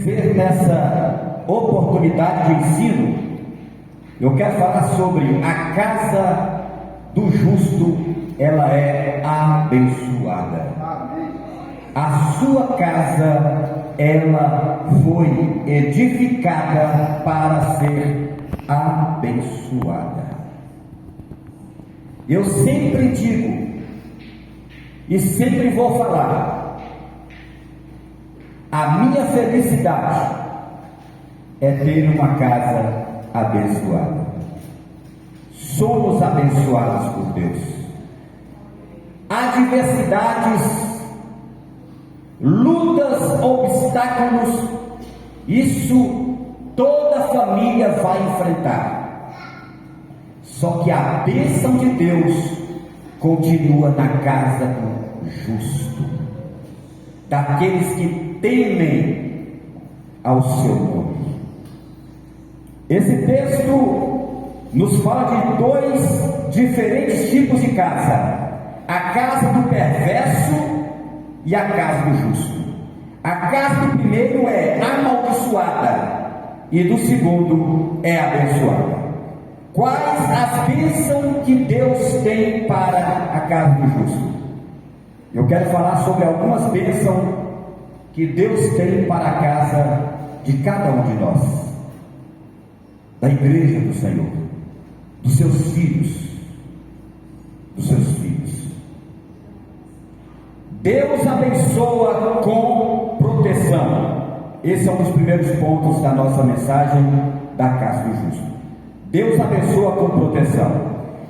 Nessa oportunidade de ensino, eu quero falar sobre a casa do justo. Ela é abençoada. A sua casa, ela foi edificada para ser abençoada. Eu sempre digo e sempre vou falar: a minha felicidade é ter uma casa abençoada. Somos abençoados por Deus. Adversidades, lutas, obstáculos, isso toda família vai enfrentar. Só que a bênção de Deus continua na casa do justo, daqueles que temem ao seu nome. Esse texto nos fala de dois diferentes tipos de casa: a casa do perverso e a casa do justo. A casa do primeiro é amaldiçoada e do segundo é abençoada. Quais as bênçãos que Deus tem para a casa do justo? Eu quero falar sobre algumas bênçãos que Deus tem para a casa de cada um de nós, da igreja do Senhor, dos seus filhos, Deus abençoa com proteção. Esse é um dos primeiros pontos da nossa mensagem da casa do justo. Deus abençoa com proteção.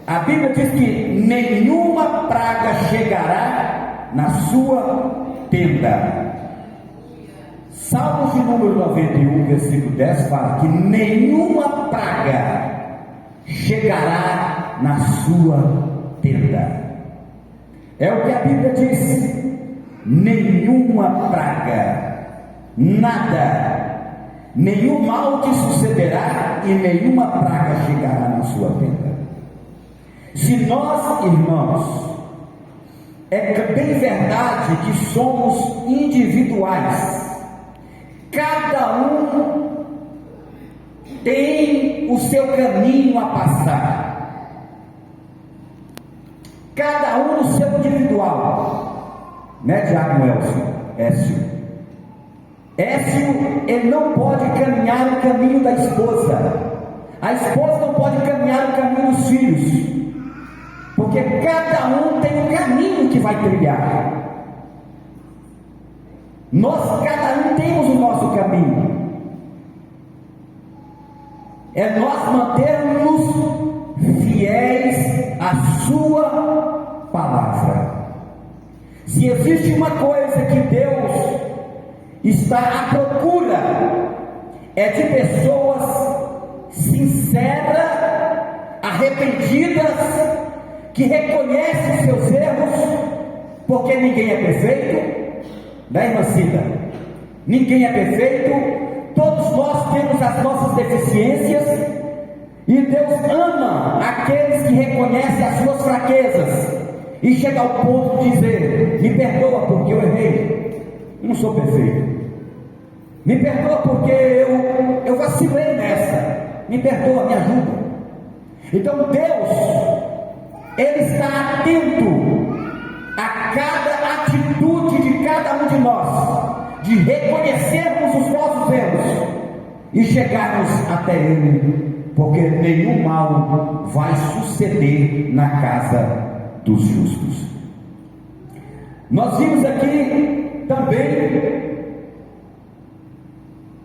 A Bíblia diz que nenhuma praga chegará na sua tenda. Salmos de número 91, versículo 10 fala que nenhuma praga chegará na sua tenda. É o que a Bíblia diz: nenhuma praga, nada, nenhum mal te sucederá e nenhuma praga chegará na sua tenda. Se nós, irmãos, é bem verdade que somos individuais, cada um tem o seu caminho a passar, cada um no seu individual, né, Diácono Écio? Ele não pode caminhar o caminho da esposa, a esposa não pode caminhar o caminho dos filhos, porque cada um tem um caminho que vai trilhar. Nós, cada um, temos o nosso caminho. É nós mantermos fiéis à sua palavra. Se existe uma coisa que Deus está à procura, é de pessoas sinceras, arrependidas, que reconhecem seus erros, porque ninguém é perfeito, né, irmã Cida? Ninguém é perfeito, todos nós temos as nossas deficiências, e Deus ama aqueles que reconhecem as suas fraquezas e chega ao ponto de dizer: me perdoa porque eu errei, eu não sou perfeito, me perdoa porque eu vacilei nessa, me perdoa, me ajuda. Então Deus, Ele está atento a cada atitude de cada um de nós, de reconhecermos os nossos erros e chegarmos até Ele, porque nenhum mal vai suceder na casa dos justos. Nós vimos aqui também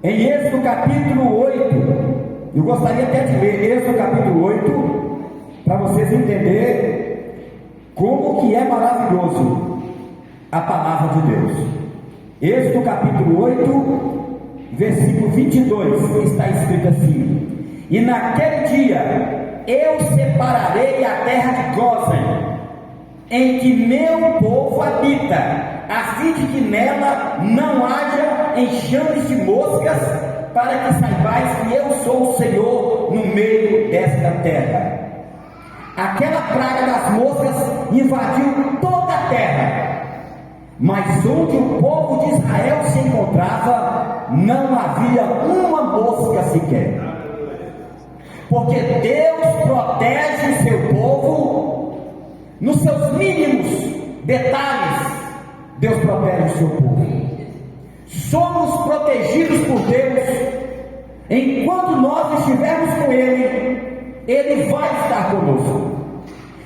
em Êxodo capítulo 8, eu gostaria até de ler Êxodo capítulo 8, para vocês entenderem como que é maravilhoso a palavra de Deus. Êxodo capítulo 8, versículo 22, está escrito assim: e naquele dia eu separarei a terra de Gósen, em que meu povo habita, a fim de que nela não haja enxames de moscas, para que saibais que eu sou o Senhor no meio desta terra. Aquela praga das moscas invadiu toda a terra, mas onde o povo de Israel se encontrava, não havia uma mosca sequer. Porque Deus protege o seu povo nos seus mínimos detalhes. Deus protege o seu povo. Somos protegidos por Deus. Enquanto nós estivermos com Ele vai estar conosco.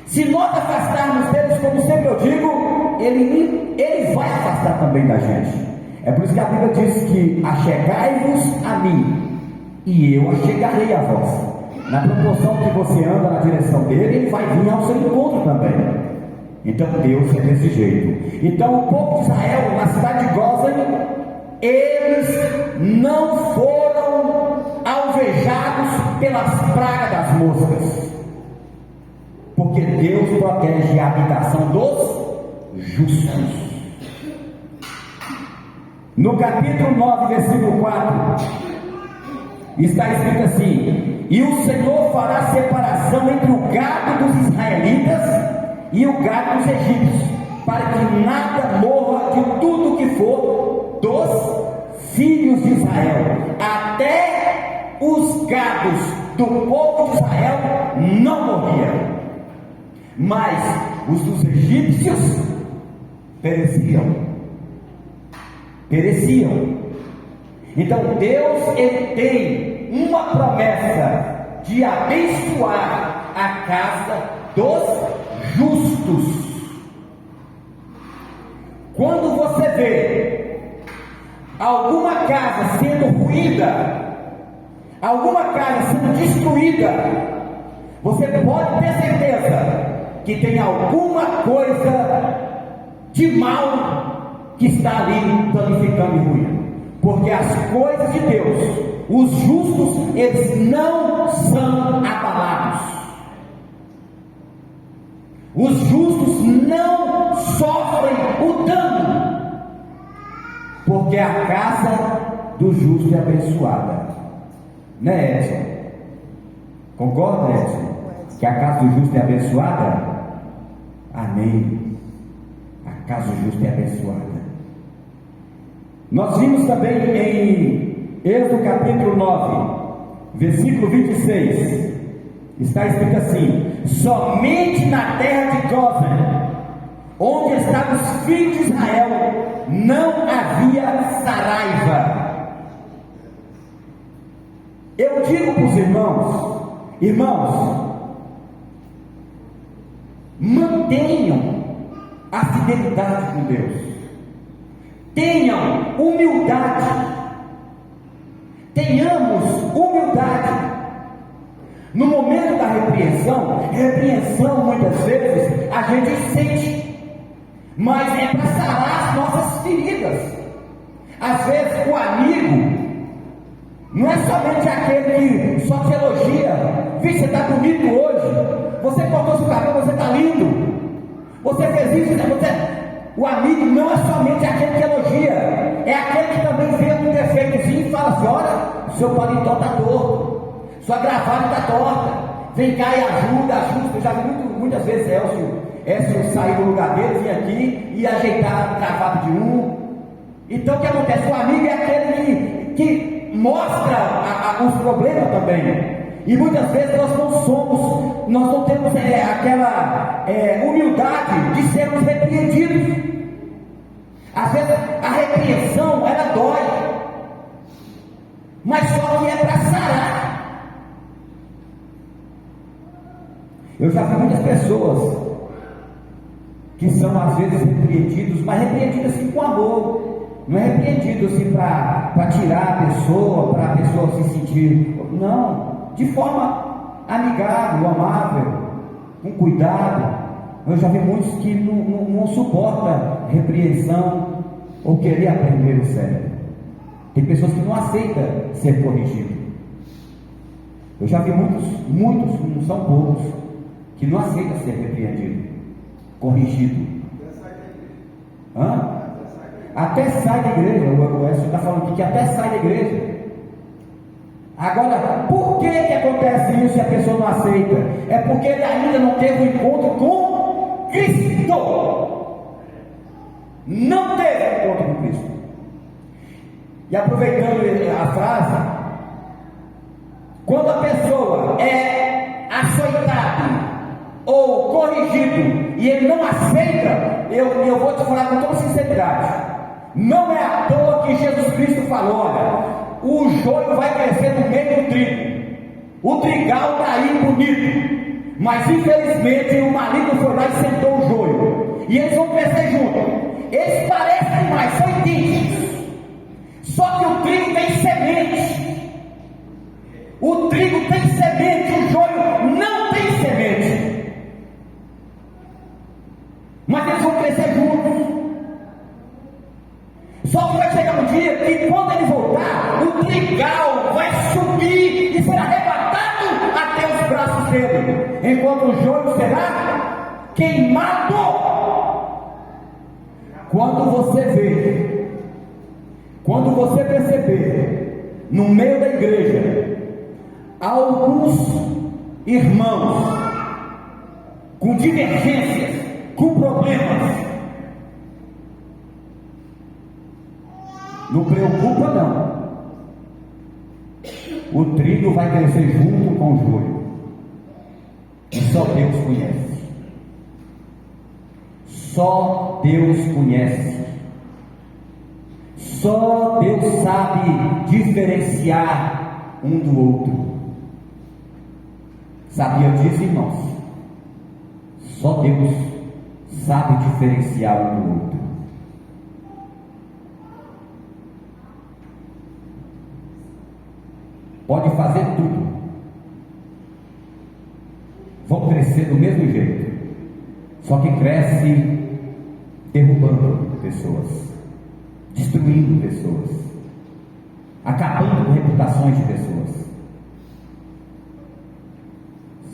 Se nós afastarmos deles, como sempre eu digo, Ele vai afastar também da gente. É por isso que a Bíblia diz que achegai-vos a mim, e eu achegarei a vós. Na proporção que você anda na direção dele, ele vai vir ao seu encontro também. Então Deus é desse jeito. Então o povo de Israel, na cidade de Gósen, eles não foram alvejados pelas pragas das moscas, porque Deus protege a habitação dos justos. No capítulo 9, versículo 4, está escrito assim: e o Senhor fará separação entre o gado dos israelitas e o gado dos egípcios, para que nada morra de tudo que for dos filhos de Israel. Até os gados do povo de Israel não morriam, mas os dos egípcios pereciam. Então Deus, ele tem uma promessa de abençoar a casa dos justos. Quando você vê alguma casa sendo ruída, alguma casa sendo destruída, você pode ter certeza que tem alguma coisa de mal que está ali planificando e ruim. Porque as coisas de Deus, os justos, eles não são abalados. Os justos não sofrem o dano, porque a casa do justo é abençoada. Né, Edson? Concorda, Edson? Que a casa do justo é abençoada? Amém. A casa do justo é abençoada. Nós vimos também em Êxodo capítulo 9, versículo 26, está escrito assim: somente na terra de Gósen, onde estavam os filhos de Israel, não havia saraiva. Eu digo para os irmãos, mantenham a fidelidade com Deus. Tenham humildade, tenhamos humildade. No momento da repreensão muitas vezes a gente sente, mas é para sarar as nossas feridas. Às vezes o amigo não é somente aquele que só te elogia. Vixe, você está bonito hoje, você cortou seu cabelo, você está lindo, você fez isso, O amigo não é somente aquele que elogia, é aquele que também vê um defeitozinho e fala assim: olha, seu paletó está torto, sua gravata está torta, vem cá e ajuda. Eu já vi muitas vezes Elcio sair do lugar dele, vir aqui e ajeitar a gravata de um. Então o que acontece? O amigo é aquele que mostra os problemas também. E muitas vezes nós não temos aquela humildade de sermos repreendidos. Às vezes a repreensão, ela dói, mas só que é para sarar. Eu já vi muitas pessoas que são às vezes repreendidos, mas repreendidos assim com amor. Não é repreendido assim para tirar a pessoa, para a pessoa se sentir. Não. De forma amigável, amável, com cuidado. Eu já vi muitos que não suportam repreensão ou querer aprender o certo. Tem pessoas que não aceitam ser corrigido. Eu já vi muitos, não são poucos, que não aceitam ser repreendido, corrigido. Até sai da igreja. O Edson está falando aqui que até sai da igreja. Agora, por que acontece isso e a pessoa não aceita? É porque ele ainda não teve um encontro com Cristo. Não teve um encontro com Cristo. E aproveitando a frase, quando a pessoa é açoitado ou corrigido e ele não aceita, eu vou te falar com toda sinceridade, não é à toa que Jesus Cristo falou: olha, o joio vai crescer no meio do trigo, o trigal está aí bonito, mas infelizmente o maligno foi lá e sentou o joio, e eles vão crescer juntos. Eles parecem mais, são idênticos, só que o trigo tem semente. O trigo tem semente, o joio não tem semente, mas eles vão crescer juntos. Só que vai chegar um dia que, quando ele voltar, o trigal vai subir e será arrebatado até os braços dele, enquanto o joio será queimado. Quando você perceber no meio da igreja alguns irmãos com divergências, com problemas, não preocupa não, o trigo vai crescer junto com o joio, e só Deus conhece. Só Deus conhece, só Deus sabe diferenciar um do outro. Sabia disso, irmãos? Só Deus sabe diferenciar um do outro. Pode fazer tudo, vão crescer do mesmo jeito, só que cresce derrubando pessoas, destruindo pessoas, acabando com reputações de pessoas.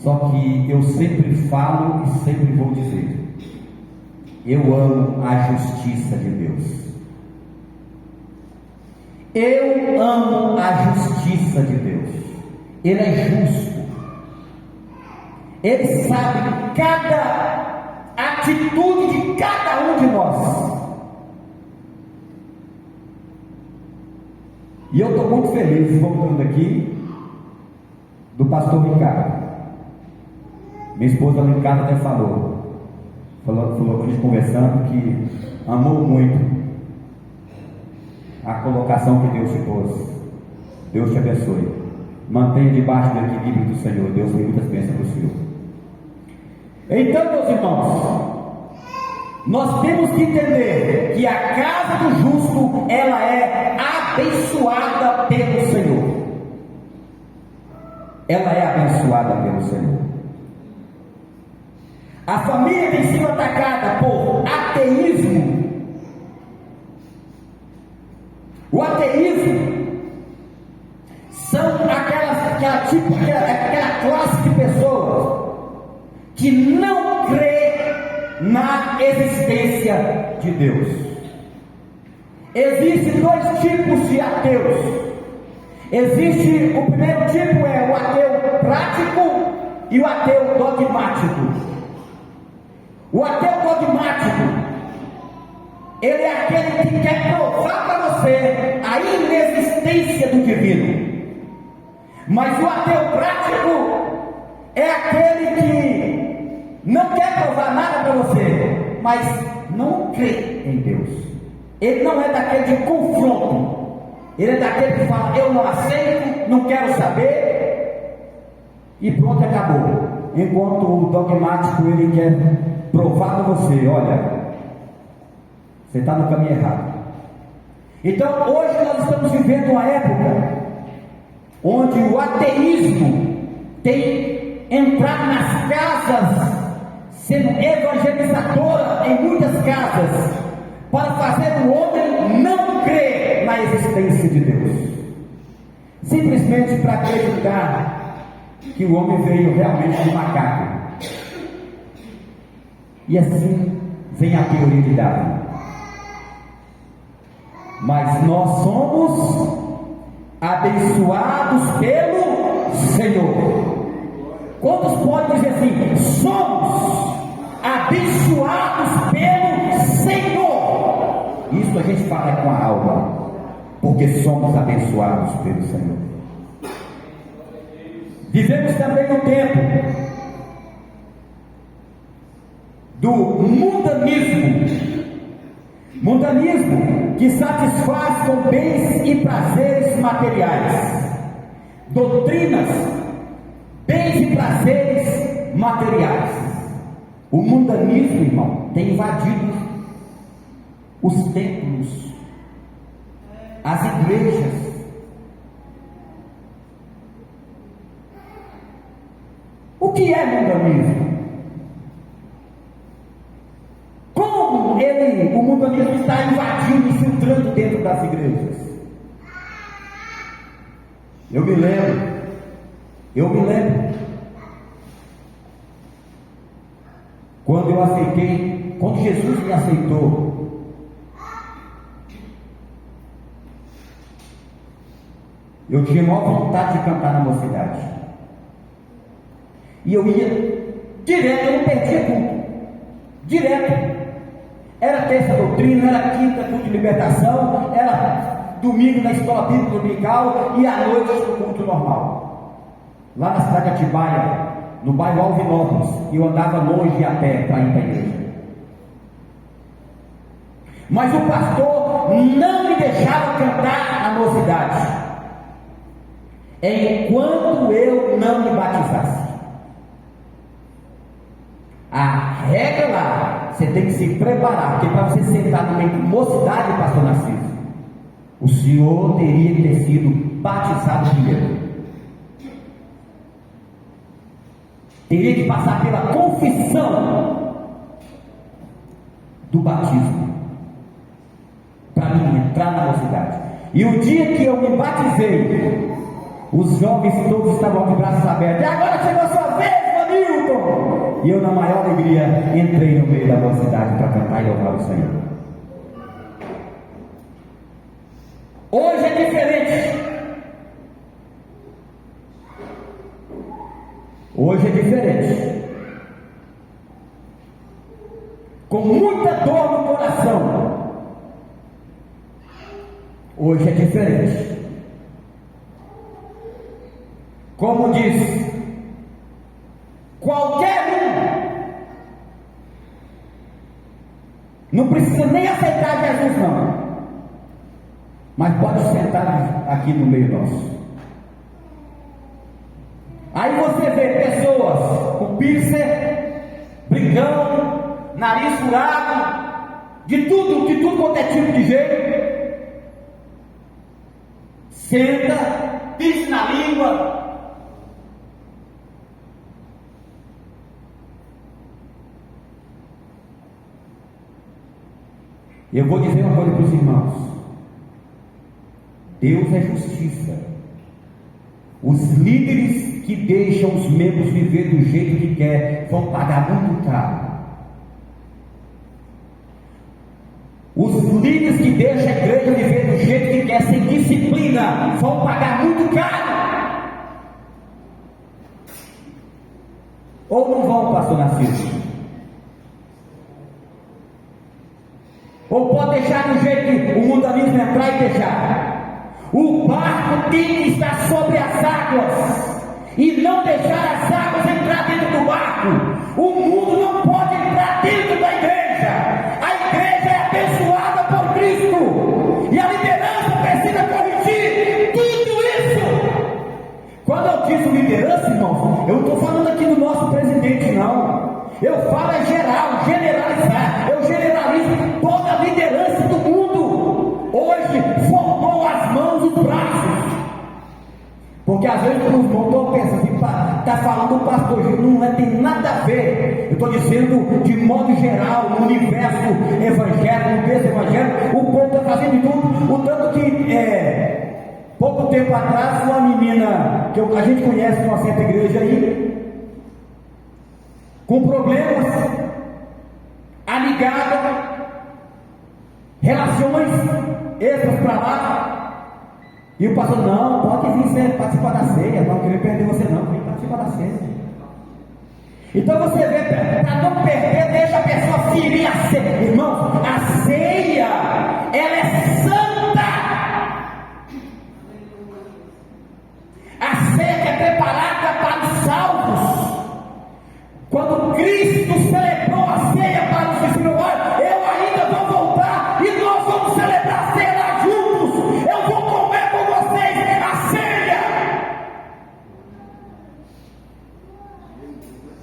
Só que eu sempre falo e sempre vou dizer: eu amo a justiça de Deus. Eu amo a justiça de Deus. Ele é justo. Ele sabe cada atitude de cada um de nós. E eu estou muito feliz, voltando aqui, do pastor Ricardo. Minha esposa lá em casa até falou a gente conversando, que amou muito a colocação que Deus te pôs. Deus te abençoe. Mantenha debaixo do equilíbrio do Senhor. Deus tem muitas bênçãos para o Senhor. Então, meus irmãos, nós temos que entender que a casa do justo, ela é abençoada pelo Senhor. Ela é abençoada pelo Senhor. A família tem sido atacada por ateísmo. O ateísmo são aquela classe de pessoas que não crê na existência de Deus. Existem dois tipos de ateus. Existe, o primeiro tipo é o ateu prático e o ateu dogmático. O ateu dogmático, ele é aquele que quer provar para você a inexistência do divino. Mas o ateu prático é aquele que não quer provar nada para você, mas não crê em Deus. Ele não é daquele de confronto. Ele é daquele que fala: eu não aceito, não quero saber, e pronto, acabou. Enquanto o dogmático, ele quer provar para você: olha, você está no caminho errado. Então hoje nós estamos vivendo uma época onde o ateísmo tem entrado nas casas, sendo evangelizadora em muitas casas, para fazer o homem não crer na existência de Deus, simplesmente para acreditar que o homem veio realmente de macaco. E assim vem a teoria de Darwin. Mas nós somos abençoados pelo Senhor. Quantos podem dizer assim? Somos abençoados pelo Senhor. Isso a gente fala com a alma. porque somos abençoados pelo Senhor. Vivemos também no tempo do mundanismo que satisfaz com bens e prazeres materiais, doutrinas, bens e prazeres materiais. O mundanismo, irmão, tem invadido os templos, as igrejas. O que é mundanismo? Como o mundanismo está invadindo, infiltrando dentro das igrejas? Eu me lembro. Quando Jesus me aceitou, eu tinha maior vontade de cantar na mocidade. E eu ia direto, eu não perdia culto. Direto. Era terça doutrina, era quinta culto de libertação, era domingo na escola bíblica dominical e à noite no culto normal. Lá na cidade de Atibaia, no bairro Alvinópolis, eu andava longe a pé para ir para a igreja. Mas o pastor não me deixava cantar na mocidade enquanto eu não me batizasse. A regra lá, você tem que se preparar, porque para você sentar no meio de mocidade, pastor Narciso, o senhor teria que ter sido batizado primeiro. Teria que passar pela confissão do batismo para mim entrar na mocidade. E o dia que eu me batizei, os jovens todos estavam de braços abertos. E agora chegou a sua vez, Hamilton! E eu, na maior alegria, entrei no meio da mocidade para cantar e louvar o Senhor. Hoje é diferente. Hoje é diferente. Com muita dor no coração. Hoje é diferente. Como diz, qualquer não precisa nem aceitar Jesus não, mas pode sentar aqui no meio nosso. Aí você vê pessoas com piercing, brincando, nariz furado, de tudo quanto é tipo de jeito. Senta, piercing na língua. Eu vou dizer uma coisa para os irmãos: Deus é justiça. Os líderes que deixam os membros viver do jeito que quer vão pagar muito caro. Os líderes que deixam a igreja viver do jeito que quer, sem disciplina, vão pagar muito caro. Ou não vão, pastor Narciso? Ou pode deixar do jeito que o mundanismo entrar e deixar? O barco tem que estar sobre as águas e não deixar as águas entrar dentro do barco. O mundo não pode entrar dentro da igreja. A igreja é abençoada por Cristo e a liderança precisa corrigir tudo isso. Quando eu digo liderança, irmãos, eu não estou falando aqui do nosso presidente, não. Eu falo em geral, generalizar. Eu generalizo toda a liderança do mundo. Hoje formou as mãos e os braços. Porque às vezes os irmãos pensam assim, está falando do pastor, não tem nada a ver. Eu estou dizendo de modo geral, no universo evangélico, no berço evangélico, o povo está fazendo de tudo. O tanto que pouco tempo atrás, uma menina que a gente conhece de uma certa igreja aí, com problemas, aligada, relações extras para lá, e o pastor, não, pode vir participar da ceia, não queria perder você não, vem participar da ceia. Então você vê, para não perder, deixa a pessoa ferir a ceia. Irmãos, a ceia, ela é santa.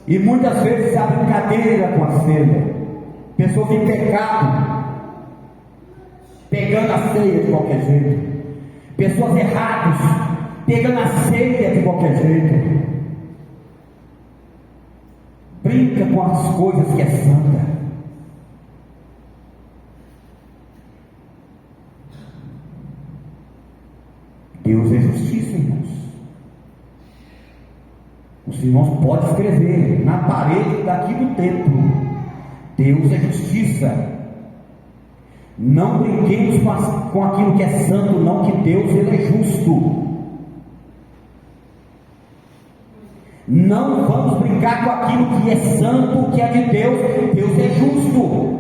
E muitas vezes a brincadeira com a ceia, pessoas em pecado, pegando a ceia de qualquer jeito, pessoas erradas, pegando a ceia de qualquer jeito, brinca com as coisas que é santa. Deus é justiça, irmãos. Os irmãos podem escrever na parede daqui do templo: Deus é justiça. Não brinquemos com aquilo que é santo, não, que Deus ele é justo. Não vamos brincar com aquilo que é santo, que é de Deus. Deus é justo.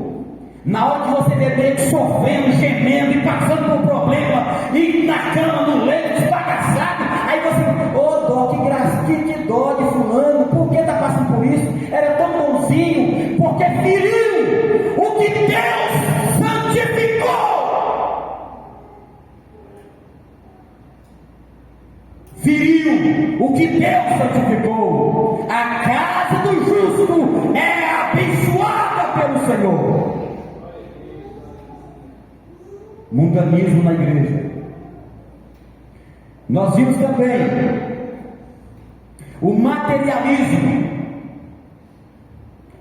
Na hora que você beber sofrendo, gemendo e passando por problema, e na cama, no leito, esbagaçado, aí você, ô dó, que graça, que dó de fulano, por que está passando por isso? Era tão bonzinho, porque feriu o que Deus santificou. Feriu o que Deus santificou. A casa do justo é abençoada pelo Senhor. Mundanismo na igreja. Nós vimos também o materialismo.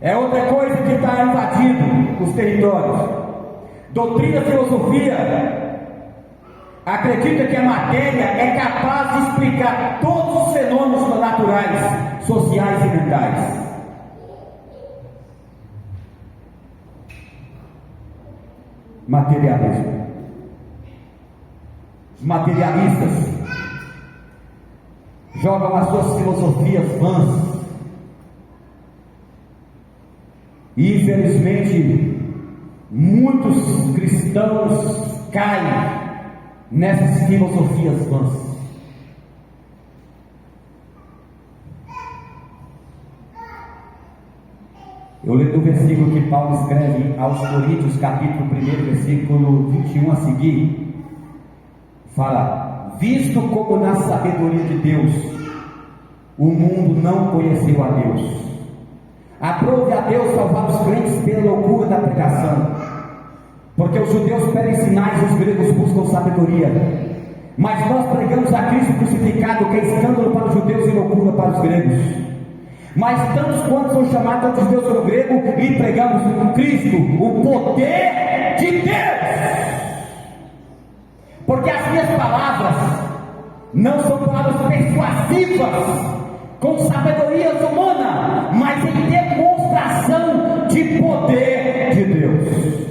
É outra coisa que está invadindo os territórios. Doutrina e filosofia acredita que a matéria é capaz de explicar todos os fenômenos naturais, sociais e mentais. Materialismo. Materialistas jogam as suas filosofias vãs e infelizmente muitos cristãos caem nessas filosofias vãs. Eu leio o versículo que Paulo escreve aos Coríntios, capítulo 1, versículo 21 a seguir. Fala: visto como na sabedoria de Deus o mundo não conheceu a Deus, aprove a Deus salvar os crentes pela loucura da pregação, porque os judeus pedem sinais e os gregos buscam sabedoria, mas nós pregamos a Cristo crucificado, que é escândalo para os judeus e loucura para os gregos. Mas tantos quantos são chamados, tantos judeus como gregos, e pregamos Cristo, o poder de Deus. Porque as minhas palavras não são palavras persuasivas, com sabedoria humana, mas em demonstração de poder de Deus.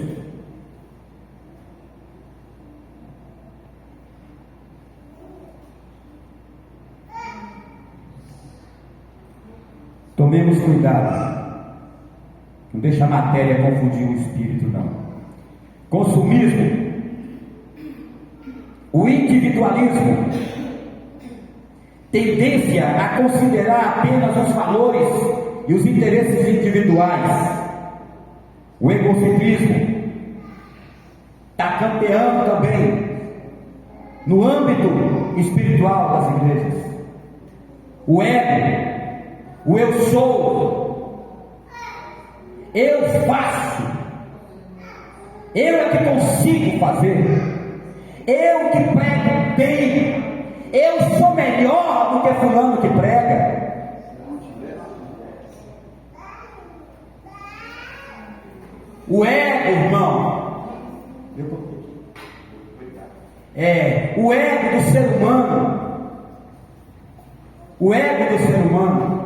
Tomemos cuidado, não deixa a matéria confundir o espírito, não. Consumismo, o individualismo, tendência a considerar apenas os valores e os interesses individuais, o egocentrismo está campeando também no âmbito espiritual das igrejas. O ego, o eu sou, eu faço, eu é que consigo fazer, eu que prego bem, eu sou melhor do que fulano que prega. O ego, irmão, o ego do ser humano, o ego do ser humano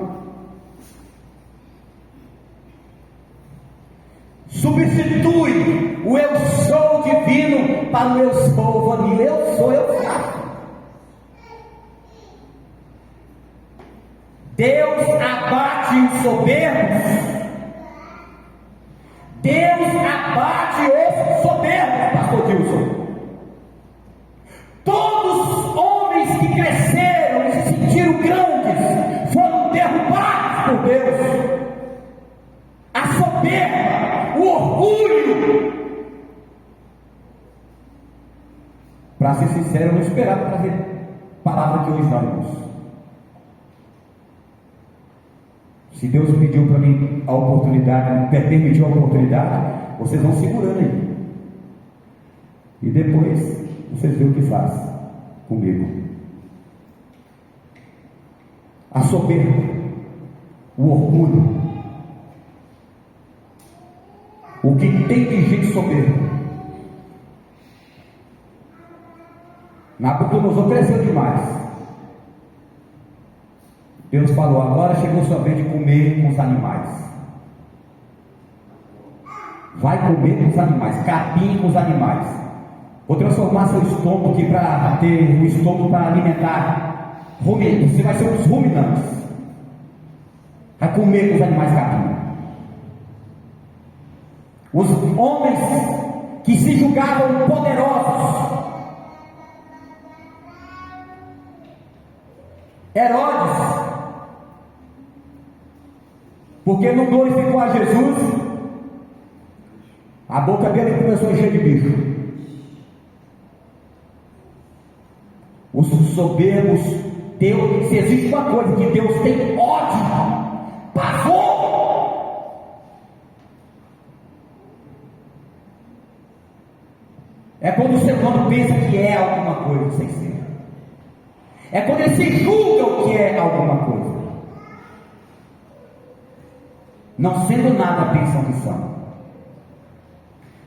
substitui o eu sou divino para o eu sou vanilla. Eu sou, eu faço. Deus abate os soberbos. Deus abate os soberbos, pastor Dilson. Todos os homens que cresceram e se sentiram grandes foram derrubados por Deus. A soberba, o orgulho. Para ser sincero, eu não esperava trazer palavra aqui hoje, não, irmãos. Se Deus pediu para mim a oportunidade, permitiu a oportunidade, vocês vão segurando aí. E depois vocês veem o que faz comigo. A soberba, o orgulho, o que tem de gente soberba. Nabucodonosor cresceu demais. Deus falou: agora chegou sua vez de comer com os animais. Vai comer com os animais, capim com os animais. Vou transformar seu estômago aqui para ter um estômago para alimentar. Você vai ser um dos ruminantes. Vai comer com os animais capim. Os homens que se julgavam poderosos. Herodes, porque não glorificou a Jesus, a boca dele começou a encher de bicho. Os soberbos, Deus, se existe uma coisa que Deus tem ódio, pavor, é quando o ser humano pensa que é alguma coisa sem ser. É quando ele se julga o que é alguma coisa, não sendo nada, pensam que são.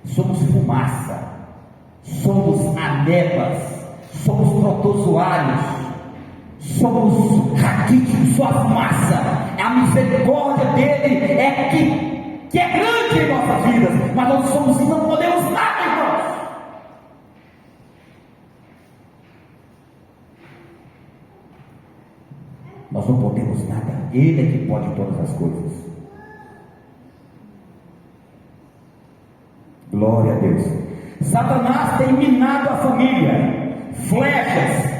Somos fumaça, somos amebas, somos protozoários, somos raquíticos, sua fumaça. A misericórdia dele que é grande em nossas vidas, mas nós somos e não podemos nada, irmãos. Nós não podemos nada, Ele é que pode todas as coisas. Glória a Deus. Satanás tem minado a família. Flechas,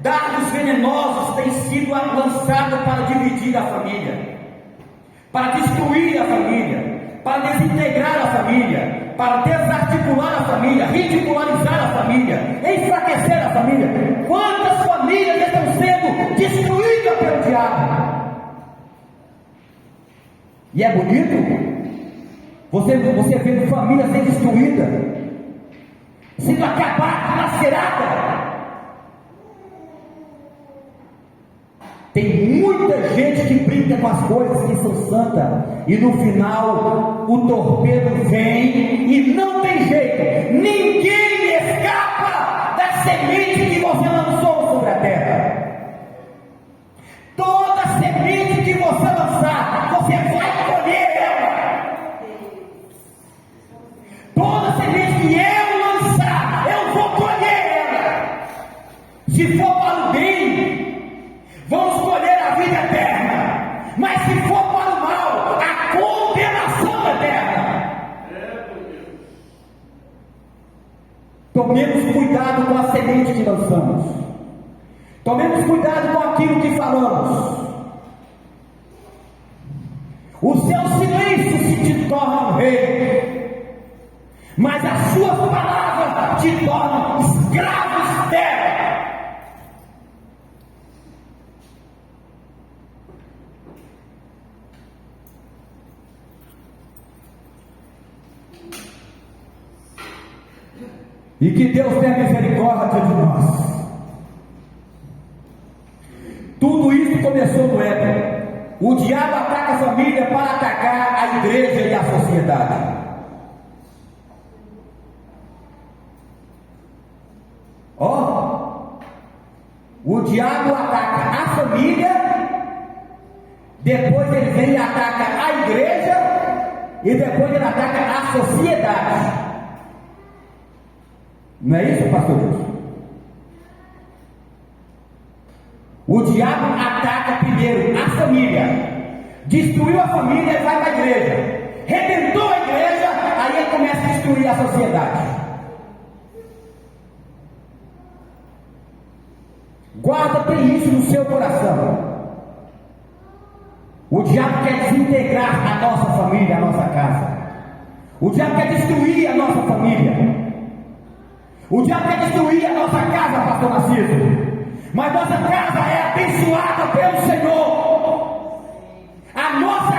dardos venenosos têm sido lançados para dividir a família, para destruir a família, para desintegrar a família, para desarticular a família, ridicularizar a família, enfraquecer a família. Quantas famílias estão sendo destruídas pelo diabo? E é bonito você vê famílias sendo destruídas, sendo acabada, lacerada. Tem muita gente que brinca com as coisas que são santas, e no final o torpedo vem e não tem jeito. Ninguém escapa da semente que você lançou sobre a terra. Toda semente que você lançar, você vai colher ela. Toda semente que eu lançar, eu vou colher ela. Se for para o bem, vamos colher a vida eterna, mas se for para o mal, a condenação eterna. Tomemos cuidado com a semente que lançamos, tomemos cuidado com aquilo que falamos. O seu silêncio se te torna um rei, mas as suas palavras te tornam escravos dela. E que Deus tenha misericórdia de nós. Tudo isso começou no Éden. O diabo ataca a família para atacar a igreja e a sociedade. O diabo ataca a família, depois ele vem e ataca a igreja, e depois ele ataca a sociedade. Não é isso, pastor Deus? O diabo ataca primeiro a família, destruiu a família e vai para a igreja, rebentou a igreja, aí ele começa a destruir a sociedade. Guarda, tem isso no seu coração. O diabo quer desintegrar a nossa família, a nossa casa. O diabo quer destruir a nossa família. O diabo quer destruir a nossa casa, pastor Narciso. Mas nossa casa é abençoada pelo Senhor. A nossa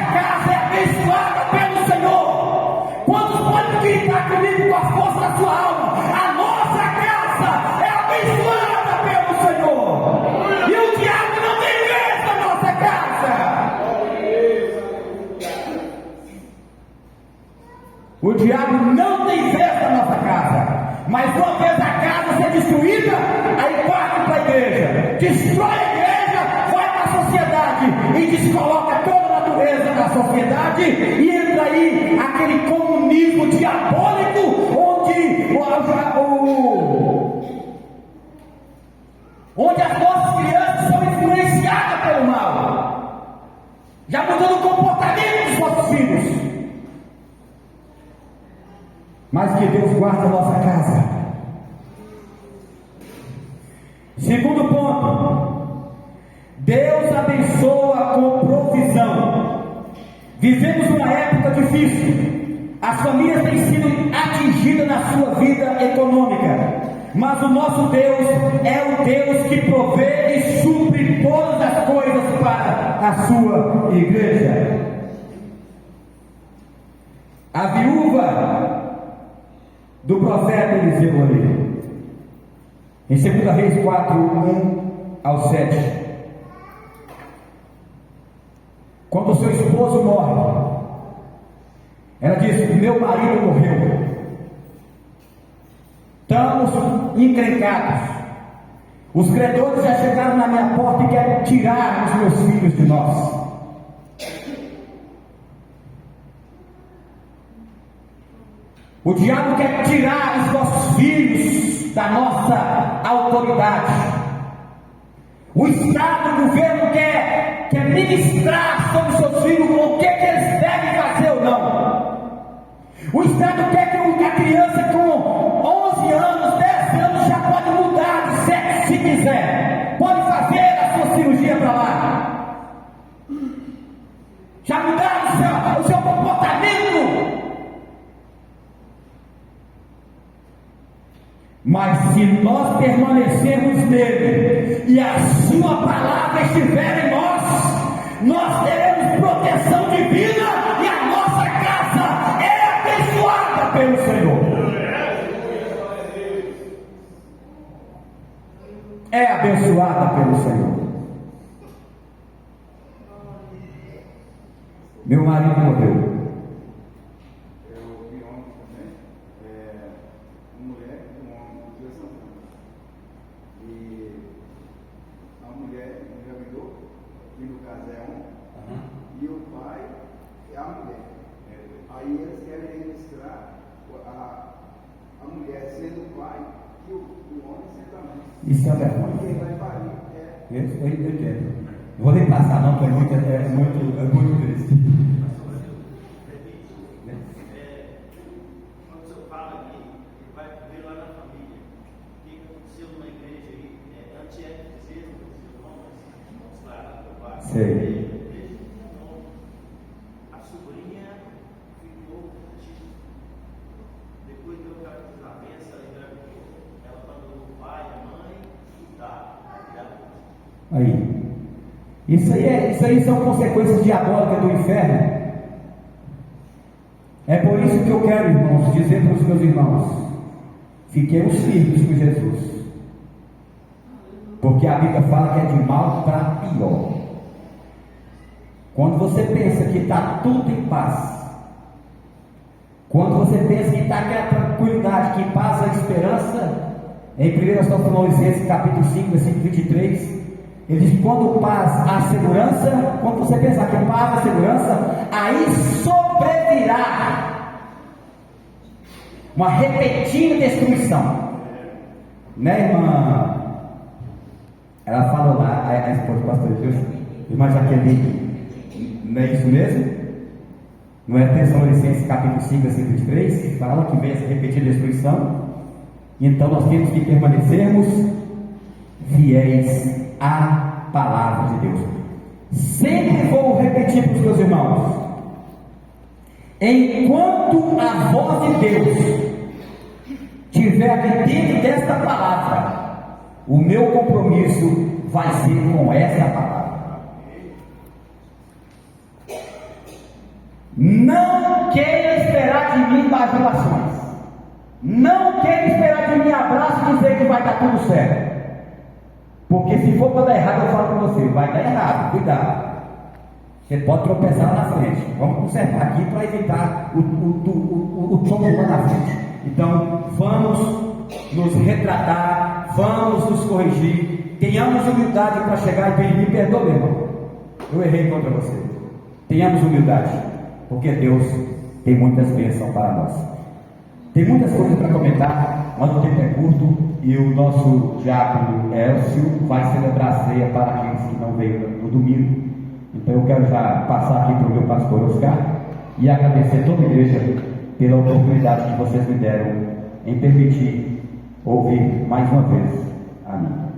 O diabo não tem vez na nossa casa. Mas uma vez a casa ser destruída, aí parte para a igreja, destrói a igreja, vai para a sociedade e descoloca toda a natureza da sociedade, e entra aí aquele comunismo diabólico, onde as nossas crianças são influenciadas pelo mal, já mudando o comportamento dos nossos filhos. Mas que Deus guarde a nossa casa. Segundo ponto, Deus abençoa com provisão. Vivemos uma época difícil, as famílias têm sido atingidas na sua vida econômica, mas o nosso Deus é o Deus que provê e supre todas as coisas para a sua igreja. A viúva do profeta Eliseu ali, em 2 Reis 4, 1 ao 7, quando o seu esposo morre, ela diz: meu marido morreu, estamos encrencados, os credores já chegaram na minha porta e querem tirar os meus filhos de nós. O diabo quer tirar os nossos filhos da nossa autoridade. O Estado, o governo quer ministrar sobre seus filhos o que eles devem fazer ou não. O Estado quer que a criança com 11 anos, 10 anos já pode mudar de sexo se quiser. Pode fazer a sua cirurgia para lá. Já mudaram o seu comportamento. Mas se nós permanecermos nele e a sua palavra estiver em nós teremos proteção divina e a nossa casa é abençoada pelo Senhor. É abençoada pelo Senhor. Meu marido morreu. Isso é vergonha. Eu entendo. Não vou nem passar não, porque é muito triste. Quando o senhor fala aqui, ele vai ver lá na família. O que aconteceu numa igreja aí, anti-FZ, vamos lá, sei. A sobrinha ficou depois deu casamento, ela engravidou. Ela mandou o pai, a mãe e tá. Aí. Isso aí são consequências diabólicas do inferno. É por isso que eu quero, irmãos, dizer para os meus irmãos: fiquemos firmes com Jesus, porque a Bíblia fala que é de mal para pior. Quando você pensa que está tudo em paz, quando você pensa que está aquela tranquilidade, que passa a esperança, em 1 Tessalonicenses capítulo 5, versículo 23, ele diz: quando paz há segurança, quando você pensar que paz há segurança, aí sobrevirá uma repetida destruição. Né, irmã? Ela falou lá, a esposa do pastor Jesus, irmã Jaqueline, não é isso mesmo? Não é Tessalonicenses capítulo 5, versículo 23, fala que vem essa repetida destruição. Então nós temos que permanecermos fiéis à palavra de Deus. Sempre vou repetir para os meus irmãos: enquanto a voz de Deus estiver aqui dentro desta palavra, o meu compromisso vai ser com essa palavra. Não queira esperar de mim bajulações. Não queira esperar de mim abraço e dizer que vai dar tudo certo. Porque se for para dar errado, eu falo com você: vai dar errado, cuidado. Você pode tropeçar lá na frente. Vamos consertar aqui para evitar o tombo lá na frente. Então, vamos nos retratar, vamos nos corrigir. Tenhamos humildade para chegar e pedir: me perdoa, meu irmão, eu errei contra você. Tenhamos humildade, porque Deus tem muitas bênçãos para nós. Tem muitas coisas para comentar, mas o tempo é curto e o nosso diácono Elcio vai celebrar a ceia para aqueles que não veio no domingo. Então eu quero já passar aqui para o meu pastor Oscar e agradecer toda a igreja pela oportunidade que vocês me deram em permitir ouvir mais uma vez. Amém.